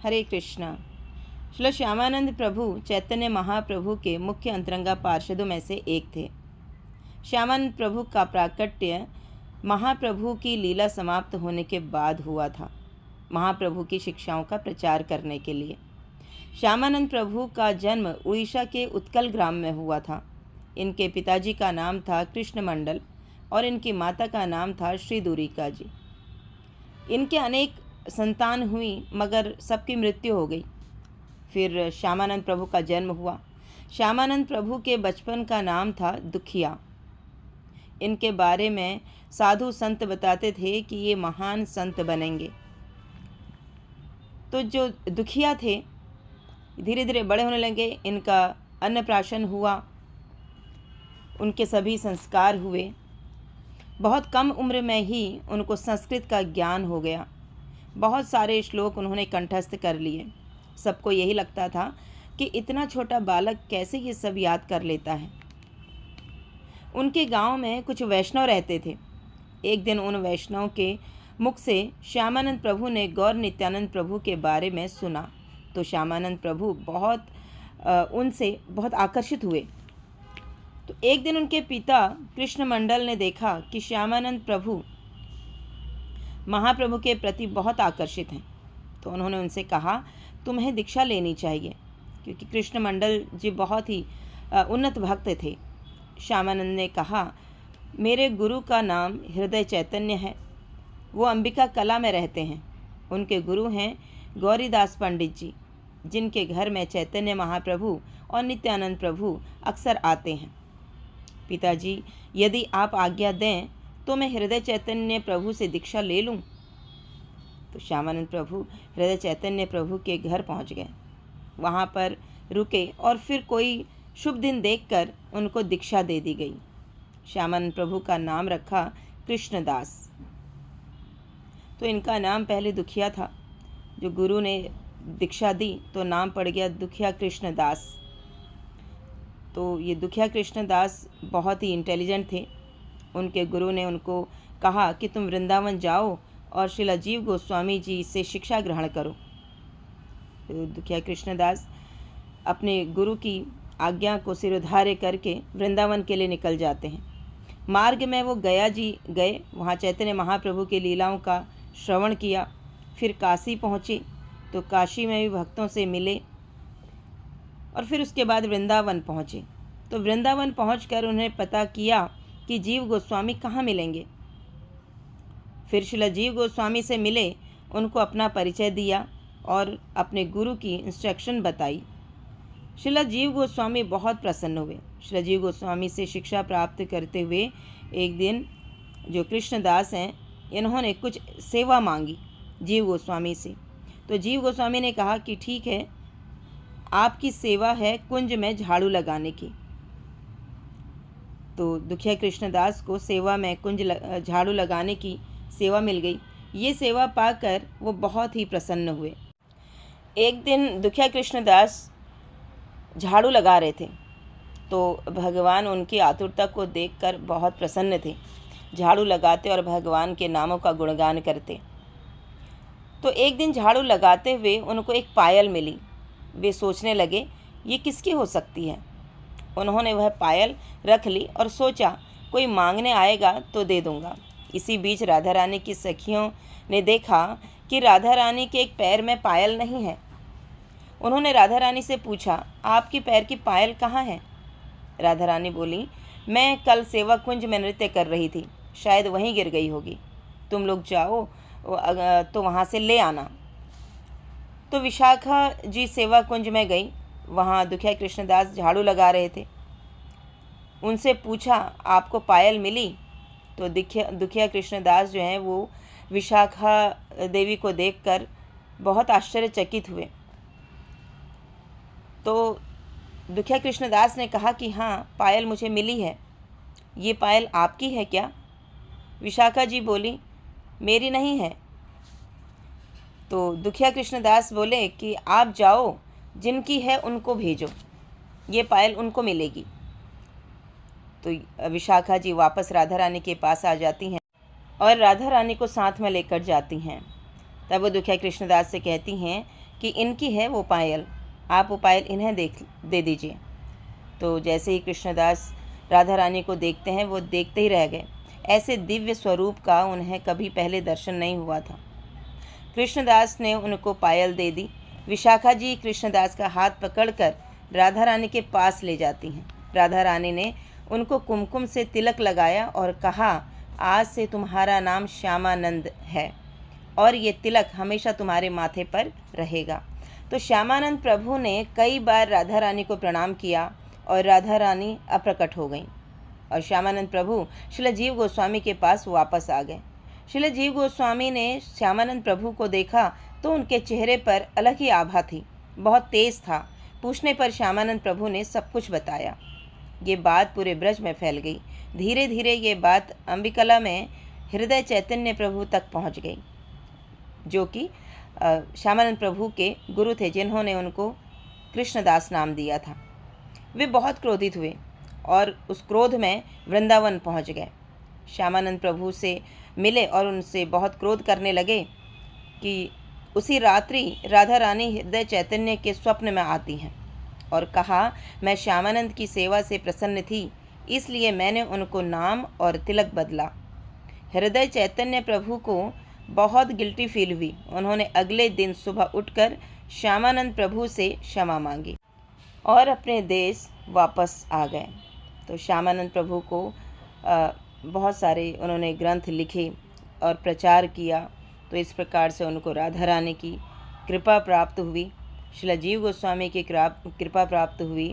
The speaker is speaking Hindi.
हरे कृष्णा। श्री श्यामानंद प्रभु चैतन्य महाप्रभु के मुख्य अंतरंगा पार्षदों में से एक थे। श्यामानंद प्रभु का प्राकट्य महाप्रभु की लीला समाप्त होने के बाद हुआ था, महाप्रभु की शिक्षाओं का प्रचार करने के लिए। श्यामानंद प्रभु का जन्म उड़ीसा के उत्कल ग्राम में हुआ था। इनके पिताजी का नाम था कृष्ण मंडल और इनकी माता का नाम था श्री दूरिका जी। इनके अनेक संतान हुई मगर सबकी मृत्यु हो गई। फिर श्यामानंद प्रभु का जन्म हुआ। श्यामानंद प्रभु के बचपन का नाम था दुखिया। इनके बारे में साधु संत बताते थे कि ये महान संत बनेंगे। तो जो दुखिया थे धीरे धीरे बड़े होने लगे। इनका अन्नप्राशन हुआ, उनके सभी संस्कार हुए। बहुत कम उम्र में ही उनको संस्कृत का ज्ञान हो गया। बहुत सारे श्लोक उन्होंने कंठस्थ कर लिए। सबको यही लगता था कि इतना छोटा बालक कैसे ये सब याद कर लेता है। उनके गांव में कुछ वैष्णव रहते थे। एक दिन उन वैष्णव के मुख से श्यामानंद प्रभु ने गौर नित्यानंद प्रभु के बारे में सुना तो श्यामानंद प्रभु उनसे बहुत आकर्षित हुए। तो एक दिन उनके पिता कृष्ण मंडल ने देखा कि श्यामानंद प्रभु महाप्रभु के प्रति बहुत आकर्षित हैं। तो उन्होंने उनसे कहा, तुम्हें दीक्षा लेनी चाहिए, क्योंकि कृष्ण मंडल जी बहुत ही उन्नत भक्त थे। श्यामानंद ने कहा, मेरे गुरु का नाम हृदय चैतन्य है। वो अंबिका कला में रहते हैं। उनके गुरु हैं गौरीदास पंडित जी, जिनके घर में चैतन्य महाप्रभु और नित्यानंद प्रभु अक्सर आते हैं। पिताजी, यदि आप आज्ञा दें तो मैं हृदय चैतन्य प्रभु से दीक्षा ले लूं। तो श्यामानंद प्रभु हृदय चैतन्य प्रभु के घर पहुंच गए। वहां पर रुके और फिर कोई शुभ दिन देखकर उनको दीक्षा दे दी गई। श्यामानंद प्रभु का नाम रखा कृष्णदास। तो इनका नाम पहले दुखिया था। जो गुरु ने दीक्षा दी तो नाम पड़ गया दुखिया कृष्णदास। तो ये दुखिया कृष्णदास बहुत ही इंटेलिजेंट थे। उनके गुरु ने उनको कहा कि तुम वृंदावन जाओ और श्री अजीव गोस्वामी जी से शिक्षा ग्रहण करो। तो दुखिया कृष्णदास अपने गुरु की आज्ञा को सिरोधार्य करके वृंदावन के लिए निकल जाते हैं। मार्ग में वो गया जी गए। वहाँ चैतन्य महाप्रभु की लीलाओं का श्रवण किया। फिर काशी पहुँचे तो काशी में भी भक्तों से मिले और फिर उसके बाद वृंदावन पहुँचे। तो वृंदावन पहुँचकर उन्हें पता किया कि जीव गोस्वामी कहाँ मिलेंगे। फिर श्रील जीव गोस्वामी से मिले, उनको अपना परिचय दिया और अपने गुरु की इंस्ट्रक्शन बताई। श्रील जीव गोस्वामी बहुत प्रसन्न हुए। श्रील जीव गोस्वामी से शिक्षा प्राप्त करते हुए एक दिन जो कृष्णदास हैं, इन्होंने कुछ सेवा मांगी जीव गोस्वामी से। तो जीव गोस्वामी ने कहा कि ठीक है, आपकी सेवा है कुंज में झाड़ू लगाने की। तो दुखिया कृष्णदास को सेवा में कुंज झाड़ू लगाने की सेवा मिल गई। ये सेवा पाकर वो बहुत ही प्रसन्न हुए। एक दिन दुखिया कृष्णदास झाड़ू लगा रहे थे तो भगवान उनकी आतुरता को देखकर बहुत प्रसन्न थे। झाड़ू लगाते और भगवान के नामों का गुणगान करते। तो एक दिन झाड़ू लगाते हुए उनको एक पायल मिली। वे सोचने लगे, ये किसकी हो सकती है। उन्होंने वह पायल रख ली और सोचा, कोई मांगने आएगा तो दे दूंगा। इसी बीच राधा रानी की सखियों ने देखा कि राधा रानी के एक पैर में पायल नहीं है। उन्होंने राधा रानी से पूछा, आपकी पैर की पायल कहाँ है। राधा रानी बोली, मैं कल सेवा कुंज में नृत्य कर रही थी, शायद वहीं गिर गई होगी। तुम लोग जाओ तो वहाँ से ले आना। तो विशाखा जी सेवा कुंज में गई। वहाँ दुखिया कृष्णदास झाड़ू लगा रहे थे। उनसे पूछा, आपको पायल मिली। तो दुखिया कृष्णदास जो हैं वो विशाखा देवी को देखकर बहुत आश्चर्यचकित हुए। तो दुखिया कृष्णदास ने कहा कि हाँ, पायल मुझे मिली है। ये पायल आपकी है क्या। विशाखा जी बोली, मेरी नहीं है। तो दुखिया कृष्णदास बोले कि आप जाओ, जिनकी है उनको भेजो, ये पायल उनको मिलेगी। तो विशाखा जी वापस राधा रानी के पास आ जाती हैं और राधा रानी को साथ में लेकर जाती हैं। तब वो दुखिया कृष्णदास से कहती हैं कि इनकी है वो पायल, आप वो पायल इन्हें दे दीजिए। तो जैसे ही कृष्णदास राधा रानी को देखते हैं वो देखते ही रह गए। ऐसे दिव्य स्वरूप का उन्हें कभी पहले दर्शन नहीं हुआ था। कृष्णदास ने उनको पायल दे दी। विशाखा जी कृष्णदास का हाथ पकड़कर राधा रानी के पास ले जाती हैं। राधा रानी ने उनको कुमकुम से तिलक लगाया और कहा, आज से तुम्हारा नाम श्यामानंद है और ये तिलक हमेशा तुम्हारे माथे पर रहेगा। तो श्यामानंद प्रभु ने कई बार राधा रानी को प्रणाम किया और राधा रानी अप्रकट हो गईं और श्यामानंद प्रभु श्रील जीव गोस्वामी के पास वापस आ गए। श्रील जीव गोस्वामी ने श्यामानंद प्रभु को देखा तो उनके चेहरे पर अलग ही आभा थी, बहुत तेज था। पूछने पर श्यामानंद प्रभु ने सब कुछ बताया। ये बात पूरे ब्रज में फैल गई। धीरे धीरे ये बात अंबिकला में हृदय चैतन्य प्रभु तक पहुंच गई, जो कि श्यामानंद प्रभु के गुरु थे, जिन्होंने उनको कृष्णदास नाम दिया था। वे बहुत क्रोधित हुए और उस क्रोध में वृंदावन पहुंच गए। श्यामानंद प्रभु से मिले और उनसे बहुत क्रोध करने लगे कि उसी रात्रि राधा रानी हृदय चैतन्य के स्वप्न में आती हैं और कहा, मैं श्यामानंद की सेवा से प्रसन्न थी, इसलिए मैंने उनको नाम और तिलक बदला। हृदय चैतन्य प्रभु को बहुत गिल्टी फील हुई। उन्होंने अगले दिन सुबह उठकर श्यामानंद प्रभु से क्षमा मांगी और अपने देश वापस आ गए। तो श्यामानंद प्रभु को बहुत सारे उन्होंने ग्रंथ लिखे और प्रचार किया। तो इस प्रकार से उनको राधा रानी की कृपा प्राप्त हुई, श्रील जीव गोस्वामी की कृपा प्राप्त हुई